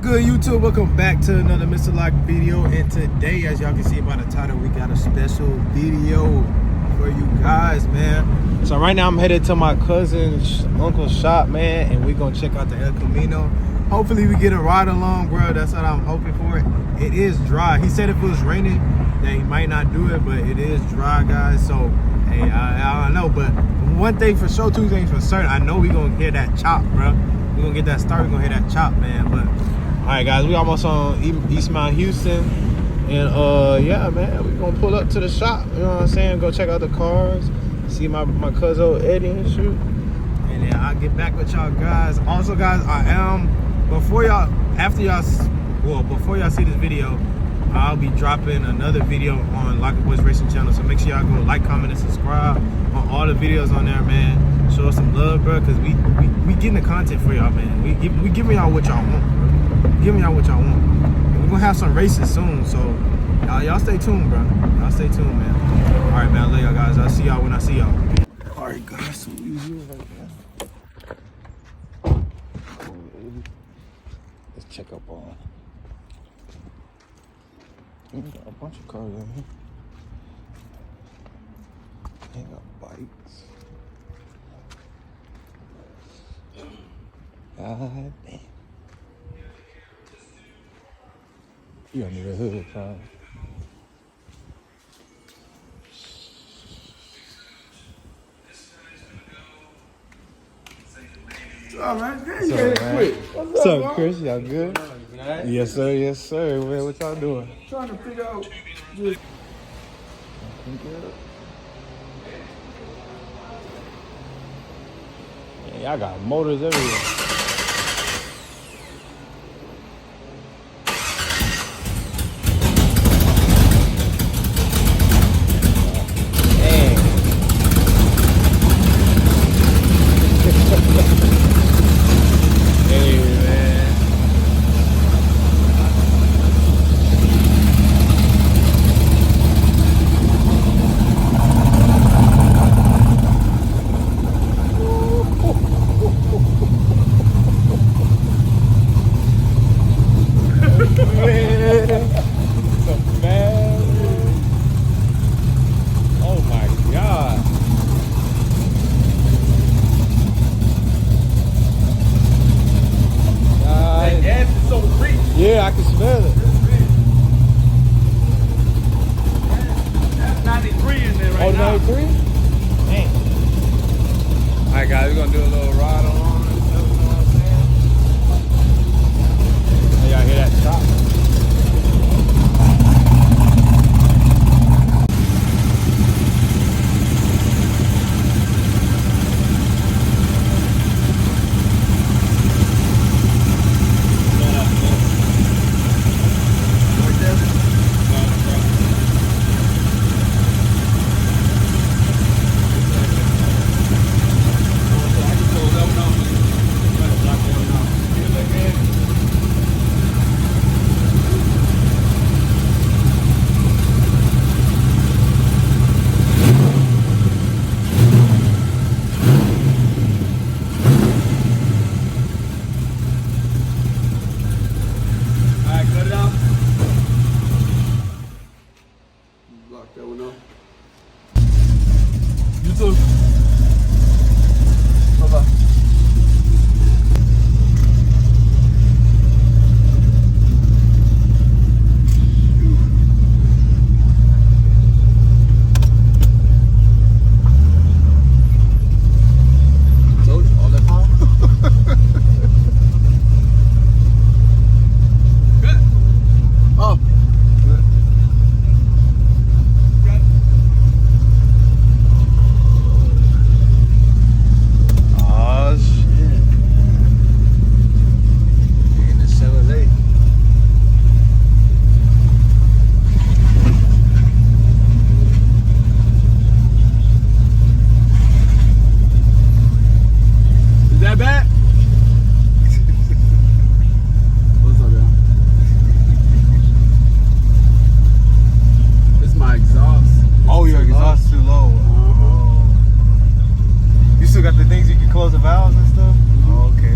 good, YouTube? Welcome back to another Mr. Lock video. And today, as y'all can see by the title, we got a special video for you guys, man. So right now I'm headed to my cousin's uncle's shop, man, and we're gonna check out the El Camino. Hopefully we get a ride along, bro. That's what I'm hoping for. It is dry. He said if it was raining that he might not do it, but it is dry, guys. So hey, I don't know, but one thing for sure, two things for certain, I know we gonna hear that chop, bro. We're gonna get that start, we're gonna hear that chop, man. But alright guys, we almost on East Mount Houston. And yeah, man, we're gonna pull up to the shop, you know what I'm saying? Go check out the cars, see my cousin Eddie and shoot. And then I'll get back with y'all guys. Also guys, before y'all see this video, I'll be dropping another video on Lock Boys Racing channel. So make sure y'all go like, comment, and subscribe on all the videos on there, man. Show us some love, bro, because we getting the content for y'all, man. We giving y'all what y'all want, bro. Giving y'all what y'all want. And we're gonna have some races soon, so y'all stay tuned, bro. Y'all stay tuned, man. All right, man. I love y'all guys. I'll see y'all when I see y'all. All right, guys. So we here right now. Let's check up on. We got a bunch of cars in here. They got bikes. God damn. You don't need a hood, fine. All right, what's up, Chris? Y'all good? Yes, sir. Yes, sir. Man, what y'all doing? Trying to figure out. Yeah, y'all got motors everywhere. Yeah, I can smell it. That's 93 in there right now. 93? Dang. All right, guys, we're going to do a little ride along and stuff, you know what I'm saying? Hey, y'all hear that chop? close the valves and stuff? Oh, okay.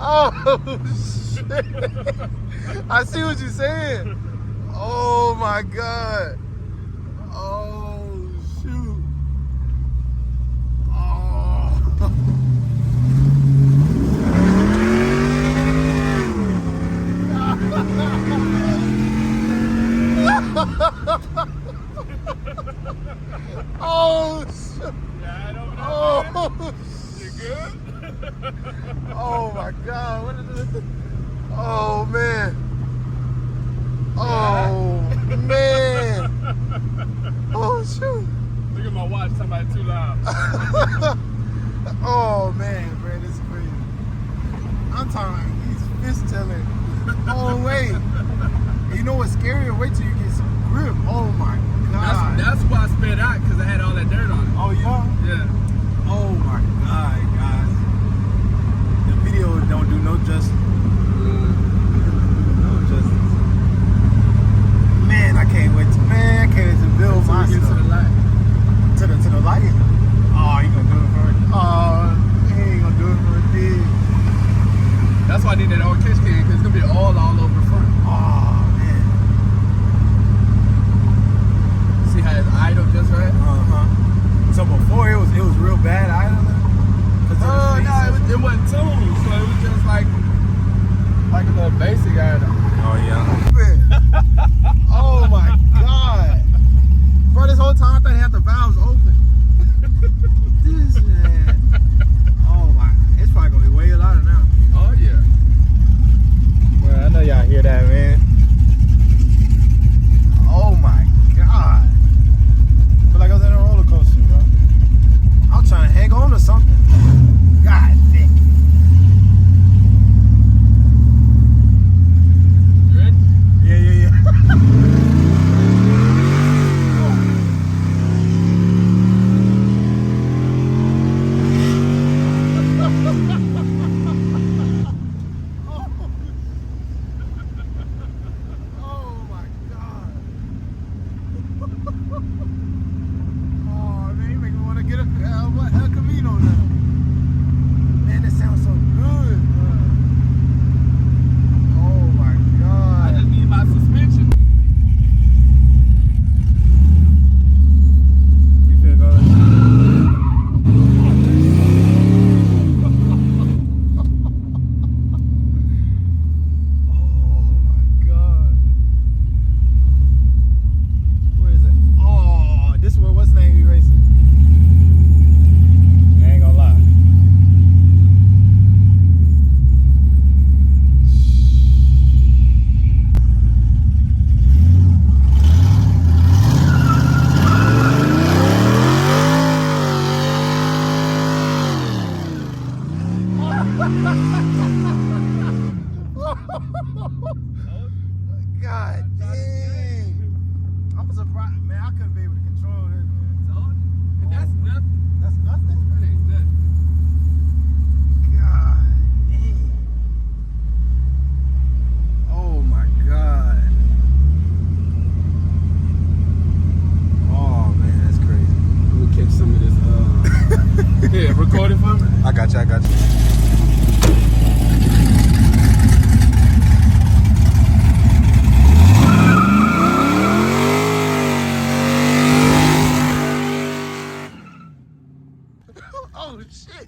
Oh shit! I see what you're saying. Oh my god. Oh shoot. Oh. Oh shit. Oh. You good? Oh my god. What is this? Oh man. Oh man. Oh shoot. Look at my watch, somebody too loud. Oh man, bro, this is crazy. I'm talking, he's fist telling. Oh wait. You know what's scarier? Wait till you get some grip. Oh my god. That's why I sped out, because I had all that dirt on it. Oh yeah? Yeah. Oh my god, guys. The video don't do no justice. No justice. Man, I can't wait to build my Get to the light. To the light? Oh, you gonna do it for it? Oh, he ain't gonna do it for a dig. That's why I need that old catch can, because it's gonna be all over the front. Oh man. See how it's idle just right? So before it was real bad idling? No, it wasn't tuned, so it was just like a little basic idle. Oh yeah. Oh my god. Bro, this whole time I thought he had the valves open. This man. Oh my, it's probably gonna be way louder now. Oh yeah. Well, I know y'all hear that, man. Oh my god. I feel like I was in a roller coaster, bro. I'm trying to hang on to something. God damn. You ready? Yeah. Oh, man, you make me want to get a Camino now. Man, that sounds so good. Oh my god. I just need my suspension. You feel good? Oh my god. Where is it? Oh, this is what's the name you racing? I ain't gonna lie. God dang. I'm surprised, man. I couldn't be able to control this, man. And that's nothing. That's nothing. That ain't nothing. God dang. Oh my god. Oh man, that's crazy. Let me catch some of this. Yeah, record it for me. I got you. Oh shit.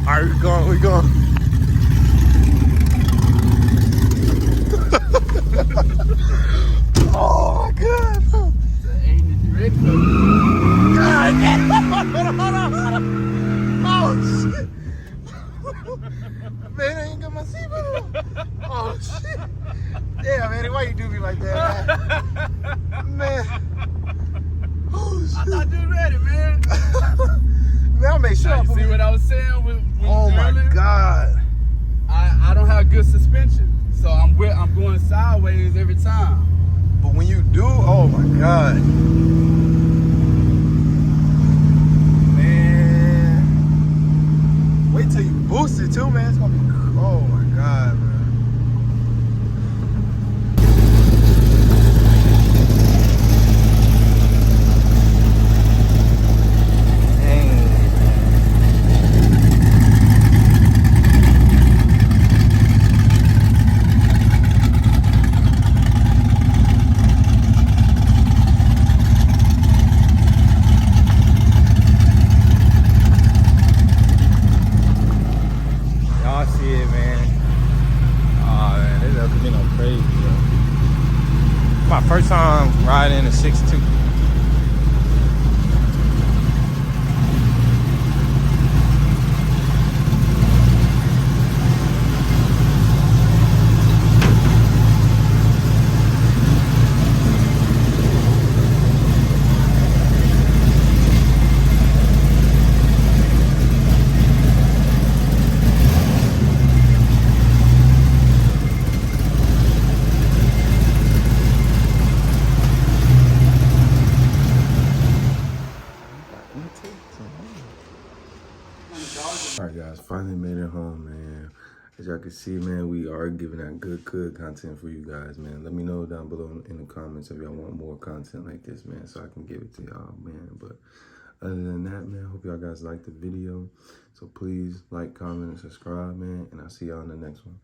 Alright, we going. Oh my god. Ain't it ready for God damn. Hold on. Oh shit. Man, I ain't got my seatbelt on. Oh shit. Yeah, man, why you do me like that, man? Oh shit. I thought you was ready, man. Man, I'll make sure. Now, you see what I was saying? Oh my god. I don't have good suspension, so I'm going sideways every time. But when you do, oh my god. Man. Wait till you boost it too, man. It's gonna be, oh my god, man. Riding in a 6'2". Alright guys, finally made it home, man. As y'all can see, man, we are giving out good content for you guys, man. Let me know down below in the comments if y'all want more content like this, man, so I can give it to y'all, man. But other than that, man, hope y'all guys liked the video. So please like, comment, and subscribe, man, and I'll see y'all in the next one.